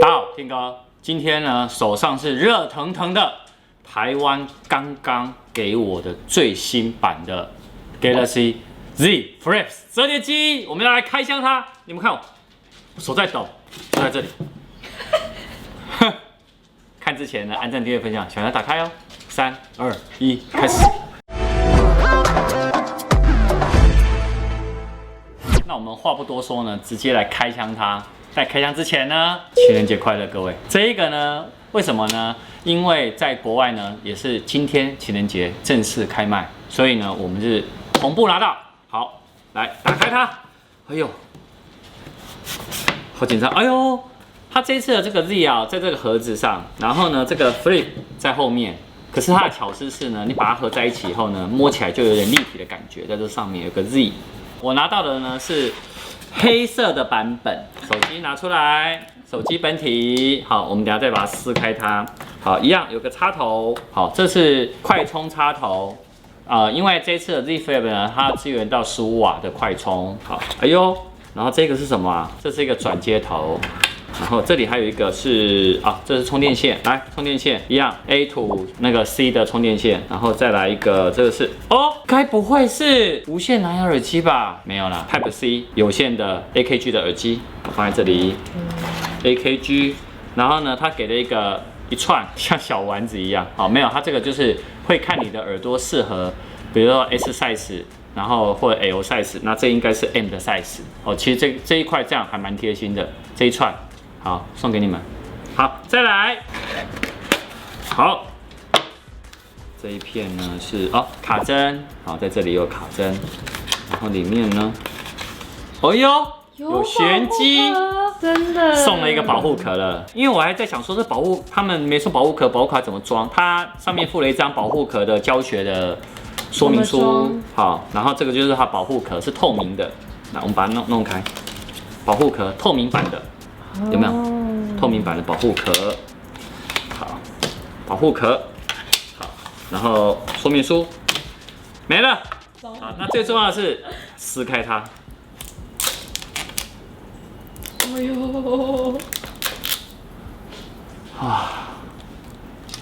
大家好，天哥，今天呢手上是热腾腾的台湾刚刚给我的最新版的 Galaxy Z Flip 折叠机，我们要来开箱它。你们看我手在抖，就在这里。看之前呢，按赞、订阅、分享，小羊打开哦。3、2、1，开始。那我们话不多说呢，直接来开箱它。在开箱之前呢，情人节快乐，各位！这一个呢，为什么呢？因为在国外呢，也是今天情人节正式开卖，所以呢，我们是同步拿到。好，来打开它。哎呦，好紧张！哎呦，它这次的这个 Z 啊，在这个盒子上，然后呢，这个 Flip 在后面。可是它的巧思是呢，你把它合在一起以后呢，摸起来就有点立体的感觉，在这上面有个 Z。我拿到的呢是黑色的版本，手机拿出来，手机本体，好，我们等一下再把它撕开它，好，一样有个插头，好，这是快充插头，因为这次的 Z Flip 呢，它支援到15瓦的快充，好，哎呦，然后这个是什么啊？这是一个转接头。然后这里还有一个是这是充电线，来充电线一样 A to 那个 C 的充电线，然后再来一个，这个是该不会是无线蓝牙耳机吧？没有啦 ，Type C 有线的 AKG 的耳机，我放在这里，AKG， 然后呢，它给了一串像小丸子一样，好，没有，它这个就是会看你的耳朵适合，比如说 S size。然后或者 L size， 那这应该是 M 的 size 哦。其实这一块这样还蛮贴心的，这一串好送给你们。好，再来，好，这一片呢是卡针，好，在这里有卡针，然后里面呢，哦呦，有玄机，真的送了一个保护壳了。因为我还在想说，他们没送保护壳，保护壳怎么装？它上面附了一张保护壳的教学的说明书，好，然后这个就是它保护壳是透明的，那我们把它弄开，保护壳透明版的，有没有？透明版的保护壳，好，保护壳，好，然后说明书没了，好，那最重要的是撕开它，哎呦，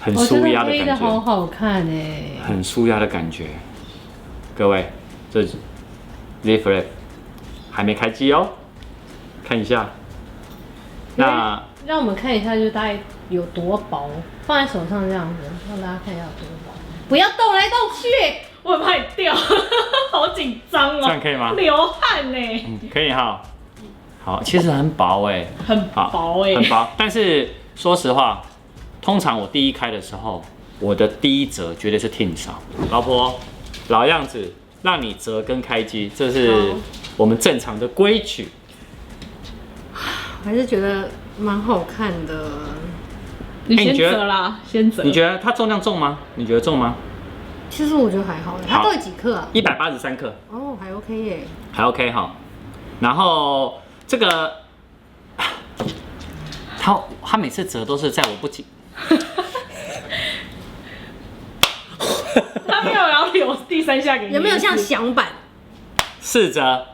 很舒压的感觉，好好看哎，很舒压的感觉。各位，这 Z Flip 还没开机哦，看一下。那让我们看一下，就大概有多薄，放在手上这样子，让大家看一下有多薄。不要动来动去，我很怕你掉，好紧张哦。这样可以吗？流汗呢。可以哈。好，其实很薄哎，很薄哎，很薄。但是说实话，通常我第一开的时候，我的第一折绝对是Tim少。老婆，老样子，让你折跟开机，这是我们正常的规矩。我还是觉得蛮好看的。你先折啦，先折。你觉得它重量重吗？你觉得重吗？其实我觉得还好，它到底几克啊？183克。哦，还 OK 耶。还 OK 哈。然后这个，他每次折都是在我不紧。他没有要留第3下给你。有没有像响板？4折，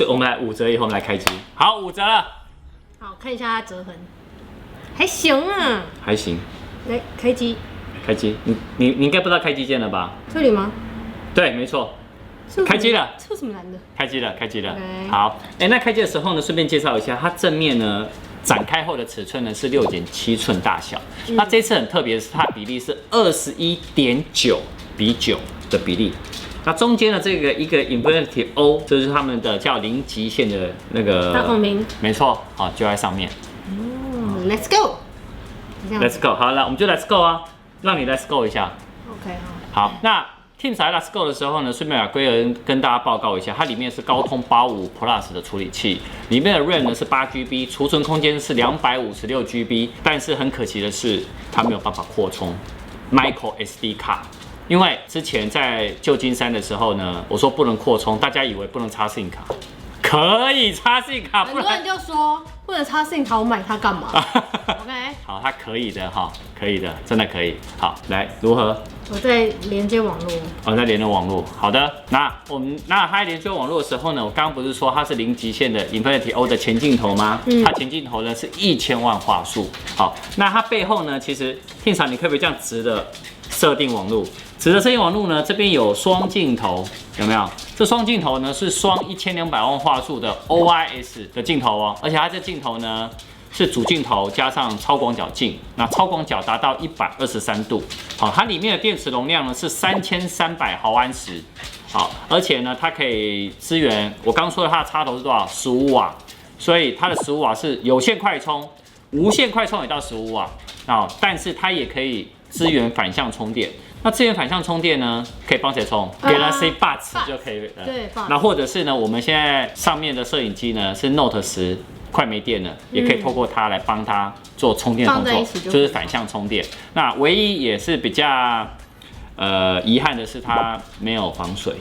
我们来5折以后我们来开机。好，5折了。好，看一下它折痕，还行啊。还行。来开机。开机，你应该不知道开机键了吧？这里吗？对，没错。开机了。这有什么难的？开机了，开机了。Okay. 好，那开机的时候呢，顺便介绍一下，它正面呢展开后的尺寸呢是6.7寸大小。那这次很特别的是，它的比例是21.9比9的比例。那中间的这个一个 Infinity O， 这是他们的叫零极限的那个大孔明。没错，好，就在上面。Let's go。Let's go， 好了，我们就 Let's go 啊，让你 Let's go 一下。OK， 好，那 Tim 来 Let's go 的时候呢，顺便把规格跟大家报告一下，它里面是高通85 Plus 的处理器，里面的 RAM 呢是8GB， 储存空间是256GB， 但是很可惜的是，它没有办法扩充 Micro SD 卡。因为之前在旧金山的时候呢，我说不能扩充，大家以为不能插 SIM 卡，可以插 SIM 卡，很多人就说不能插 SIM 卡，我买它干嘛？OK， 好，它可以的哈，可以的，真的可以。好，来如何？我在连接网络。哦，在连着网络。好的，那它连接网络的时候呢，我刚刚不是说它是零极限的 Infinity O 的前镜头吗？它前镜头呢是1000万画素。好，那它背后呢，其实现场你可不可以这样直的设定网络？直的设定网络呢，这边有双镜头，有没有？这双镜头呢是双1200万画素的 OIS 的镜头哦，而且它这镜头呢是主镜头加上超广角镜，那超广角达到123度。好，它里面的电池容量呢是3300毫安时。好，而且呢它可以支援我刚说的它的插头是多少？15瓦，所以它的15瓦是有线快充，无线快充也到15瓦。啊，但是它也可以支援反向充电。那支援反向充电呢，可以帮谁充？Galaxy Buds 就可以了。对，那或者是呢，我们现在上面的摄影机呢是 Note 10，快没电了，也可以透过它来帮它做充电动作，就是反向充电。那唯一也是比较遗憾的是它没有防水。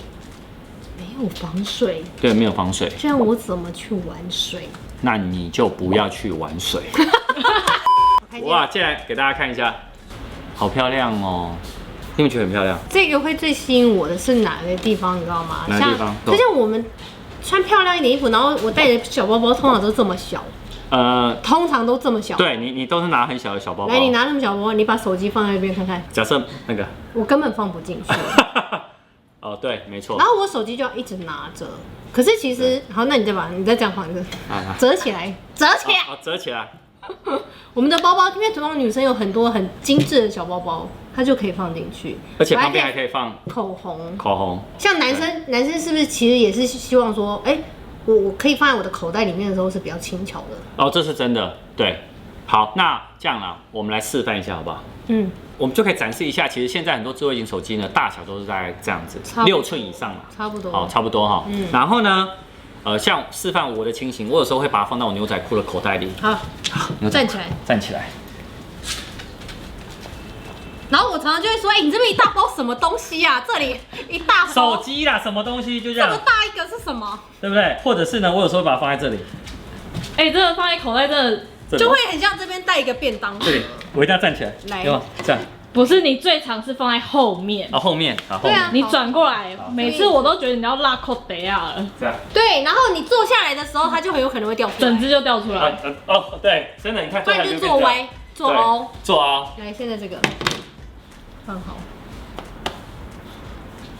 没有防水。对，没有防水。这样我怎么去玩水？那你就不要去玩水。哇，进来给大家看一下，好漂亮哦！你们觉得很漂亮？这个会最吸引我的是哪个地方，你知道吗？哪个地方？就像我们穿漂亮一点衣服，然后我带的小包包通常都这么小。通常都这么小。对你都是拿很小的小包包。来，你拿那么小包包，你把手机放在那边看看。假设那个，我根本放不进去。哦，对，没错。然后我手机就要一直拿着。可是其实，好，那你再这样放一个，折起来，折起来，折起来。我们的包包，因为通常女生有很多很精致的小包包，它就可以放进去，而且旁边还可以放口红。口红。像男生是不是其实也是希望说，哎，我可以放在我的口袋里面的时候是比较轻巧的。哦，这是真的，对。好，那这样啦，我们来示范一下好不好？我们就可以展示一下，其实现在很多智慧型手机呢，大小都是在这样子，6寸以上了，差不多。好，差不多哈。然后呢，像示范我的情形，我有时候会把它放到我牛仔裤的口袋里。好，站起来，站起来。然后我常常就会说，哎，你这边一大包什么东西啊？这里一大包手机啦，什么东西就这样。这么大一个是什么？对不对？或者是呢，我有时候把它放在这里。哎，这个放在口袋，真的就会很像这边带一个便当。这里，我一定要站起来。来，这样。不是，你最常是放在后面。后面，对啊，你转过来，每次我都觉得你要拉扣得啊了。这样。对，然后你坐下来的时候，它就很有可能会掉出来，整只就掉出来。哦，对，真的，你看，不然就坐歪，坐凹，坐凹。来，现在这个放好。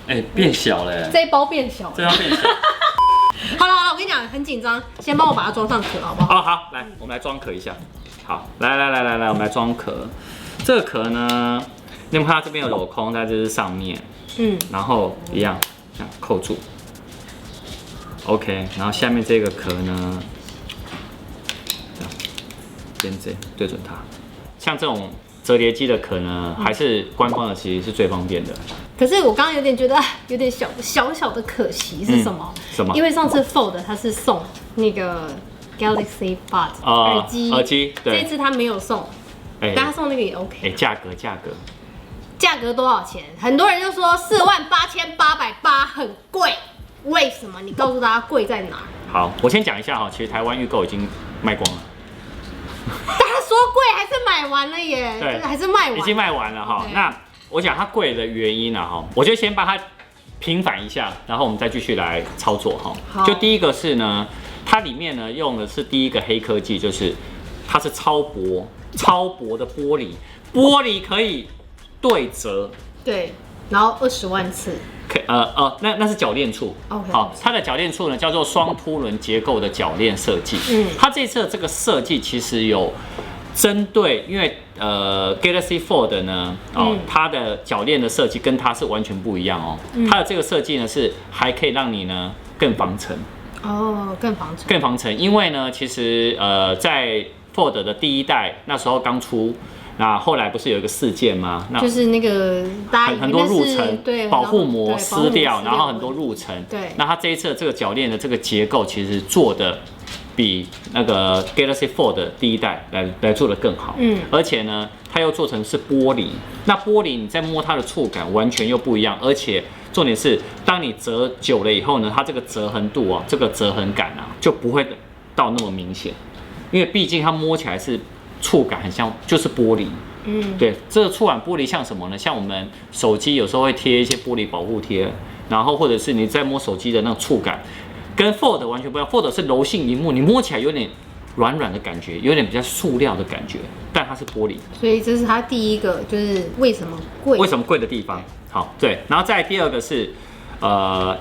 哎，变小了。这一包变小了。这包变小。好了，我跟你讲，很紧张，先帮我把它装上壳，好不好？好，来，我们来装壳一下。好，来，我们来装壳。这个壳呢，你们看它这边有镂空在这上面，然后一样这样扣住 ，OK， 然后下面这个壳呢，这样边这对准它，像这种折叠机的壳呢，还是官方的其实是最方便的。可是我刚刚有点觉得有点小的可惜是什么？什么？因为上次 Fold 它是送那个 Galaxy Buds 耳机，对，这次它没有送。但他送那个也 OK。价格多少钱？很多人就说48880很贵，为什么？你告诉大家贵在哪？好，我先讲一下哈，其实台湾预购已经卖光了。大家说贵还是买完了耶？对，还是卖完，已经卖完了哈。那我讲它贵的原因呢哈，我就先把它平反一下，然后我们再继续来操作哈。就第一个是呢，它里面呢用的是第一个黑科技，就是它是超薄的玻璃可以对折，对，然后20万次，那是铰链处。OK， 好，它的铰链处呢叫做双凸轮结构的铰链设计。它这次的这个设计其实有针对，因为Galaxy Fold 呢，它的铰链的设计跟它是完全不一样哦。它的这个设计呢是还可以让你呢更防尘。更防尘，因为呢，其实在Fold 的第一代那时候刚出，那后来不是有一个事件吗？那就是那个很多入尘，对，保护膜撕掉，然后很多入尘。对，那它这一次这个铰链的这个结构其实做的比那个 Galaxy Fold 第一代来做的更好。而且呢，它又做成是玻璃，那玻璃你再摸它的触感完全又不一样，而且重点是，当你折久了以后呢，它这个折痕度啊，这个折痕感啊，就不会到那么明显，因为毕竟它摸起来是触感很像，就是玻璃。嗯，对，这个触感玻璃像什么呢？像我们手机有时候会贴一些玻璃保护贴，然后或者是你在摸手机的那种触感，跟 Fold 完全不一样。Fold 是柔性屏幕，你摸起来有点软软的感觉，有点比较塑料的感觉，但它是玻璃。所以这是它第一个，就是为什么贵？为什么贵的地方？好，对，然后再来第二个是，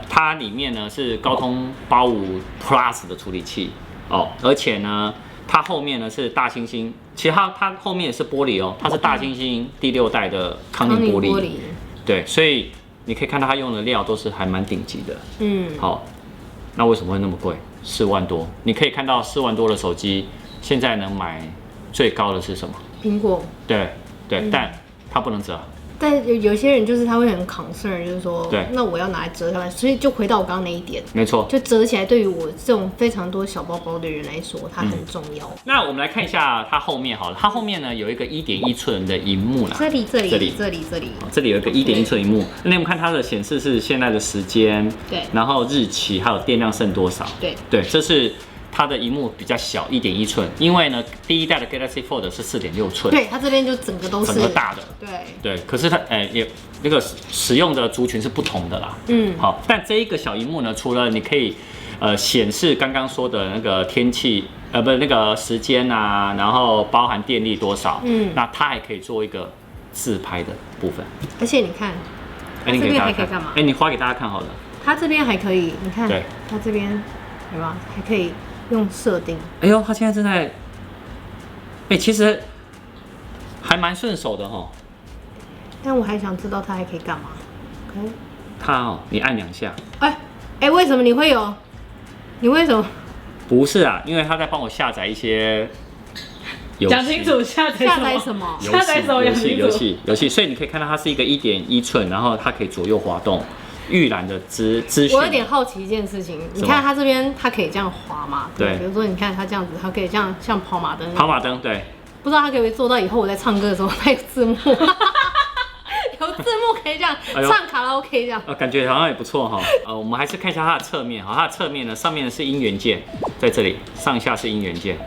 它里面呢是高通85 Plus 的处理器哦，而且呢，它后面呢是大猩猩，其实它后面也是玻璃哦，它是大猩猩第6代的康宁玻璃，对，所以你可以看到它用的料都是还蛮顶级的。嗯，好，那为什么会那么贵？4万多，你可以看到4万多的手机，现在能买最高的是什么？苹果。对对，但它不能折。但有些人就是他会很 concern， 就是说，对，那我要拿来折下来，所以就回到我刚刚那一点，没错，就折起来对于我这种非常多小包包的人来说，它很重要。那我们来看一下它后面好了，它后面呢有一个1.1寸的荧幕啦，这里，这里有一个1.1寸荧幕，那我们看它的显示是现在的时间，对，然后日期还有电量剩多少，对，这是。它的荧幕比较小，1.1寸，因为呢，第一代的 Galaxy Fold 是4.6寸，对，它这边就整个都是整个大的，对，可是它也那个使用的族群是不同的啦，好，但这一个小荧幕呢，除了你可以显示刚刚说的那个天气，不是那个时间啊，然后包含电力多少，那它还可以做一个自拍的部分，而且你看，它这边还可以干嘛？你画给大家看好了，它这边还可以，你看，对，它这边有吗？还可以。用设定，哎呦，他现在正在，其实还蛮顺手的哈。但我还想知道他还可以干嘛？它你按2下。为什么你会有？你为什么？不是啊，因为他在帮我下载一些游戏。讲清楚，下载什么？下载什么游戏，所以你可以看到它是一个1.1寸，然后它可以左右滑动。预览的资讯，我有点好奇一件事情，你看它这边，它可以这样滑嘛？对，比如说你看它这样子，它可以这样像跑马灯。跑马灯，对。不知道它可不可以做到以后我在唱歌的时候，它有字幕，有字幕可以这样唱卡拉 OK 这样。感觉好像也不错哈。我们还是看一下它的侧面，好，它的侧面呢，上面呢是音源键，在这里，上下是音源键。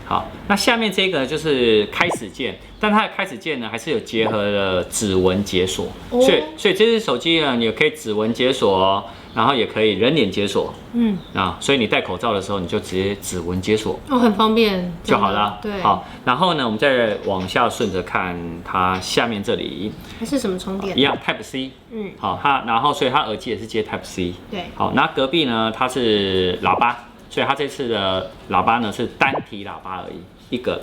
好，那下面这个就是开始键，但它的开始键呢还是有结合了指纹解锁，所以这只手机呢，你可以指纹解锁，然后也可以人脸解锁，所以你戴口罩的时候，你就直接指纹解锁，很方便就好了。对，好，然后呢，我们再往下顺着看它下面这里，它是什么充电？一样 Type C，好，然后所以它耳机也是接 Type C，对，好，那隔壁呢，它是喇叭。所以它这次的喇叭呢是单体喇叭而已，一颗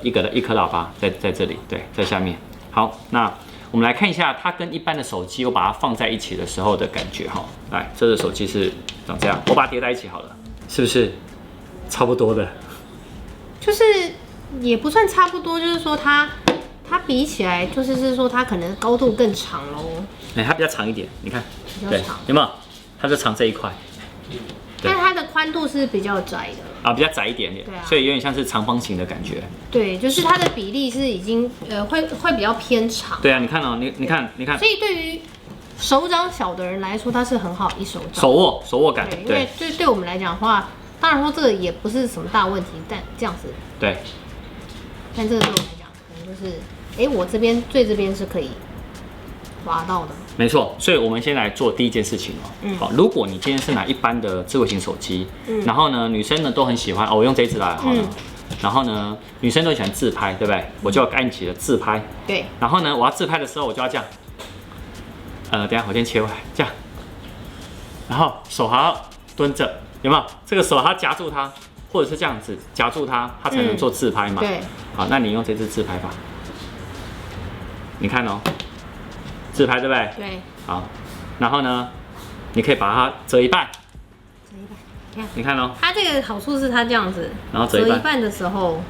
喇叭在这里，对，在下面。好，那我们来看一下它跟一般的手机我把它放在一起的时候的感觉哈。来，这个手机是长这样，我把它叠在一起好了，是不是差不多的？就是也不算差不多，就是说它比起来，就是说它可能高度更长喽。它比较长一点，你看，比较长，有没有？它就长这一块。但它的宽度是比较窄的比较窄一点点，对啊，所以有点像是长方形的感觉。对，就是它的比例是已经会比较偏长。对啊，你看哦，你看，所以对于手掌小的人来说，它是很好一手掌。手握感，对，因为对我们来讲的话，当然说这个也不是什么大问题，但这样子，对，但这个对我来讲，可能就是我这边最这边是可以滑到的。没错，所以我们先来做第一件事情哦。好，如果你今天是拿一般的智慧型手机，然后呢，女生呢都很喜欢我用这一支来好了。然后呢，女生都喜欢自拍，对不对？我就要按起了自拍。对。然后呢，我要自拍的时候，我就要这样。等一下我先切回来，这样。然后手还要蹲着，有没有？这个手还要夹住它，或者是这样子夹住它，它才能做自拍嘛。对。好，那你用这支自拍吧。你看哦。自拍对不对？对。好，然后呢，你可以把它折一半。你看哦。它这个好处是它这样子，然后折一半的时候，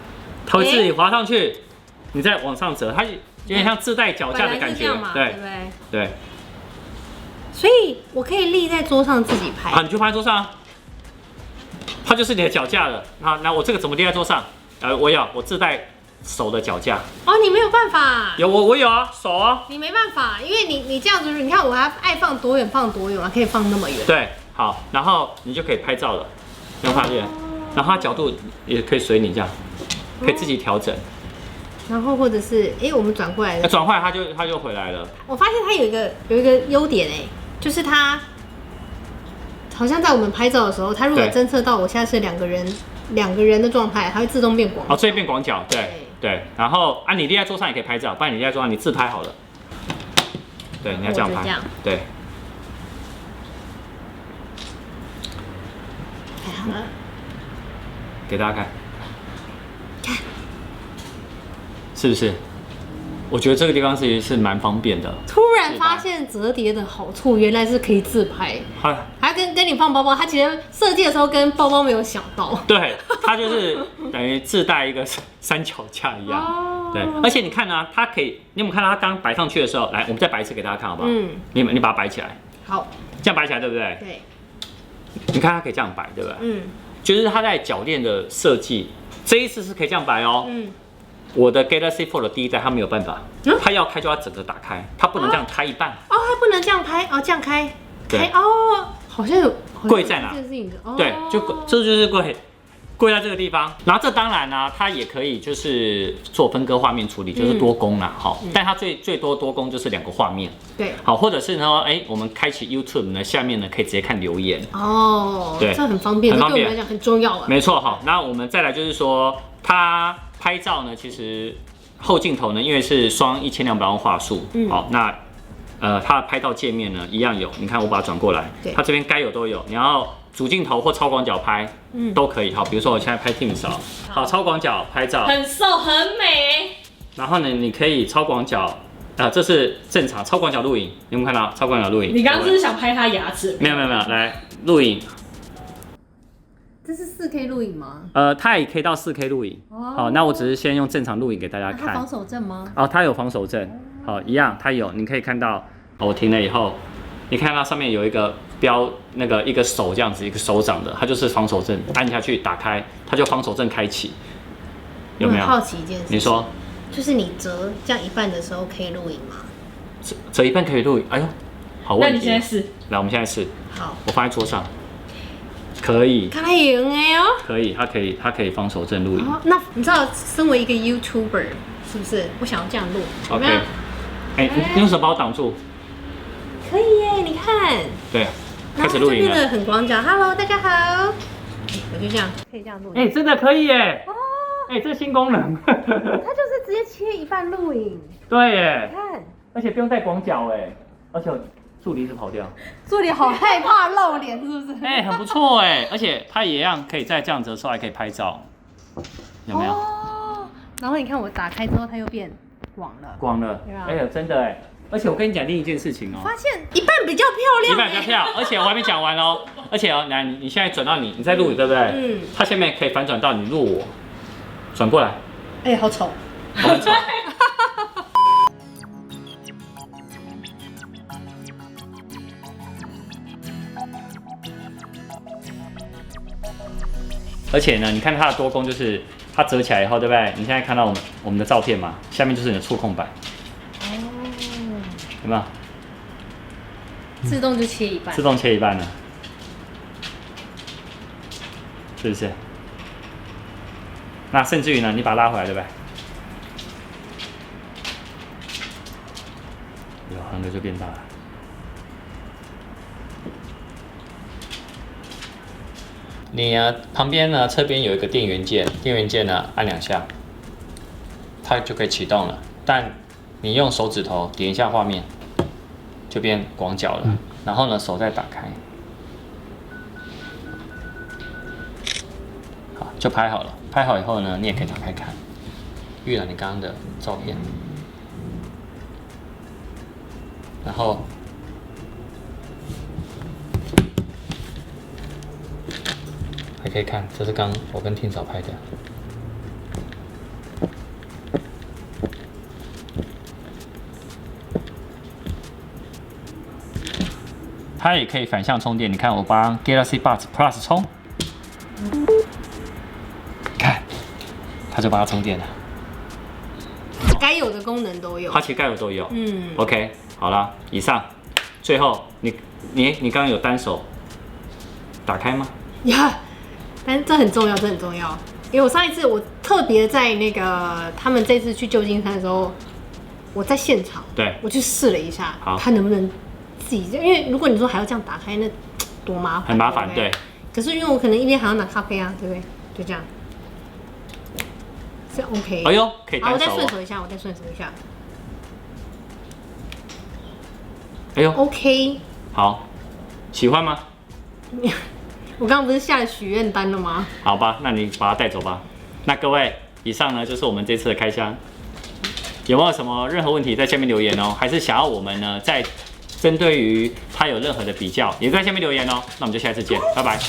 它会自己滑上去，你再往上折，它有点像自带脚架的感觉，对不对？对。所以我可以立在桌上自己拍。你就放在桌上啊。它就是你的脚架了。那我这个怎么立在桌上？我自带。手的脚架你没有办法。我有啊，手啊。你没办法，因为你这样子，你看我还爱放多远放多远可以放那么远。对，好，然后你就可以拍照了，有没有发现？然后它角度也可以随你这样，可以自己调整。然后或者是我们转过来的，转换它就回来了。我发现它有一个优点就是它好像在我们拍照的时候，它如果侦测到我现在是两个人的状态，它会自动变广。这变广角，对。然后你立在桌上也可以拍照，不然你立在桌上你自拍好了。对，你要这样拍。对。太好了。给大家看。是不是？我觉得这个地方是蛮方便的。突然发现折叠的好处，原来是可以自拍，还跟你放包包。它其实设计的时候跟包包没有想到。对，它就是等于自带一个三脚架一样。对，而且你看啊，它可以，你有没有看到它刚摆上去的时候？来，我们再摆一次给大家看好不好？你把它摆起来。好。这样摆起来对不对？对。你看它可以这样摆，对不对？就是它在脚垫的设计，这一次是可以这样摆哦。我的 Galaxy Fold 的第一代它没有办法，它要开就要整个打开，它不能这样开一半。它不能这样开这样开。对。好像有贵在哪？对，这就是贵在这个地方。然后这当然呢，它也可以就是做分割画面处理，就是多功啦。好，但它最多功就是2个画面。对。好，或者是呢，我们开启 YouTube 呢，下面呢可以直接看留言。对，这很方便，对我们来讲很重要啊。没错，好，那我们再来就是说它。拍照呢，其实后镜头呢，因为是双1200万画素，好，那它的拍照界面呢一样有，你看我把它转过来，它这边该有都有，你要主镜头或超广角拍，都可以，好，比如说我现在拍 Tim 嫂，好，超广角拍照，很瘦很美，然后呢，你可以超广角，这是正常超广角录影，你有没有看到超广角录影？你刚刚是想拍他牙齿？没有，来录影。这是4K 录影吗？它也可以到4K 录影。好，那我只是先用正常录影给大家看。它防手震吗？它有防手震。好，一样，它有，你可以看到，我停了以后，你看到上面有一个标，一个手这样子，一个手掌的，它就是防手震，按下去打开，它就防手震开启。有没有？我很好奇一件事。你说。就是你折这样一半的时候可以录影吗？折一半可以录影？哎呦，好问题。那你现在试。来，我们现在试。好。我放在桌上。可以，可以，它可以防手震录影。那你知道，身为一个 YouTuber， 是不是？我想要这样录，有没有？你用手把我挡住。可以耶，你看。对，开始录影了。变得很广角。Hello， 大家好。我就这样，可以这样录。真的可以耶。这新功能。它就是直接切一半录影。对耶。看，而且不用带广角而且。助理一直跑掉，助理好害怕露脸，是不是？很不错而且它也一样可以在这样子的时候还可以拍照，有没有？然后你看我打开之后，它又变广了，真的而且我跟你讲另一件事情发现一半比较漂亮，一半比较漂亮，而且我还没讲完哦，而且来你现在转到你在录影对不对？它下面可以反转到你录我，转过来，好丑，很丑。而且呢，你看它的多功，就是它折起来以后，对不对？你现在看到我们的照片嘛，下面就是你的触控板。有没有？自动就切一半。自动切一半了，是不是？那甚至于呢，你把它拉回来，对不对？横的就变大了。你旁边呢，侧边有一个电源键，电源键呢按2下，它就可以启动了。但你用手指头点一下画面，就变广角了。然后呢，手再打开，好，就拍好了。拍好以后呢，你也可以打开看，预览你刚刚的照片，然后。还可以看，这是刚我跟Tim嫂拍的。它也可以反向充电，你看我帮 Galaxy Buds Plus 充，看，它就帮它充电了。该有的功能都有。它其实该有都有。OK， 好了，以上，最后你刚刚有单手打开吗？呀。但是这很重要，这很重要。因为我上一次我特别在那个他们这次去旧金山的时候，我在现场，对，我去试了一下，好看能不能自己，因为如果你说还要这样打开，那多麻烦，很麻烦，对。可是因为我可能一边还要拿咖啡啊，对不对？就这样，是 OK。哎呦，可以好，我再单手哦。顺手一下，我再顺手一下哎呦， ，OK。好，喜欢吗？我刚刚不是下了许愿单了吗？好吧，那你把它带走吧。那各位，以上呢就是我们这次的开箱。有没有什么任何问题在下面留言哦？还是想要我们呢在针对于它有任何的比较，也在下面留言哦。那我们就下次见，拜拜。